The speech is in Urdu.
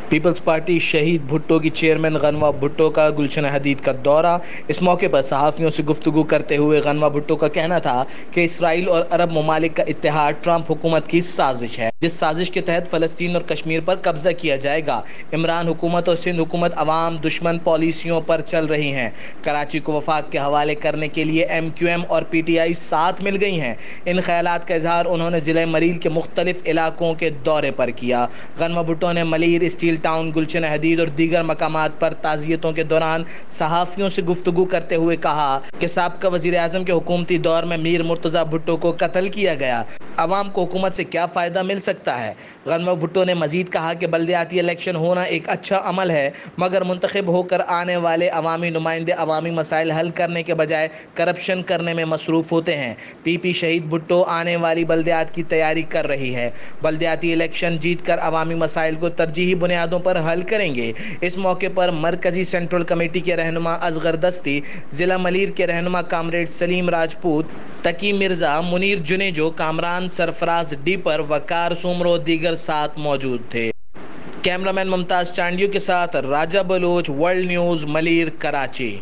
پیپلز پارٹی شہید بھٹو کی چیئرمین غنوہ بھٹو کا گلشن حدید کا دورہ۔ اس موقع پر صحافیوں سے گفتگو کرتے ہوئے غنوہ بھٹو کا کہنا تھا کہ اسرائیل اور عرب ممالک کا اتحاد ٹرمپ حکومت کی سازش ہے، جس سازش کے تحت فلسطین اور کشمیر پر قبضہ کیا جائے گا۔ عمران حکومت اور سندھ حکومت عوام دشمن پالیسیوں پر چل رہی ہیں۔ کراچی کو وفاق کے حوالے کرنے کے لیے ایم کیو ایم اور پی ٹی آئی ساتھ مل گئی ہیں۔ ان خیالات کا اظہار انہوں نے ضلع ملیر کے مختلف علاقوں کے دورے پر کیا۔ غنوہ بھٹو نے ملیر، اسٹیل ٹاؤن، گلشن حدید اور دیگر مقامات پر تعزیتوں کے دوران صحافیوں سے گفتگو کرتے ہوئے کہا کہ سابقہ وزیر اعظم کے حکومتی دور میں میر مرتضیٰ بھٹو کو قتل کیا گیا۔ عوام کو حکومت سے کیا فائدہ مل سکتا ہے؟ غنوہ بھٹو نے مزید کہا کہ بلدیاتی الیکشن ہونا ایک اچھا عمل ہے، مگر منتخب ہو کر آنے والے عوامی نمائندے عوامی مسائل حل کرنے کے بجائے کرپشن کرنے میں مصروف ہوتے ہیں۔ پی پی شہید بھٹو آنے والی بلدیات کی تیاری کر رہی ہے۔ بلدیاتی الیکشن جیت کر عوامی مسائل کو ترجیحی بنیادوں پر حل کریں گے۔ اس موقع پر مرکزی سینٹرل کمیٹی کے رہنما اصغر دستی، ضلع ملیر کے رہنما کامریڈ سلیم راجپوت، تقی مرزا، منیر جنیجو، کامران سرفراز ڈیپر، وقار سومرو دیگر ساتھ موجود تھے۔ کیمرامین ممتاز چانڈیو کے ساتھ راجہ بلوچ، ورلڈ نیوز، ملیر، کراچی۔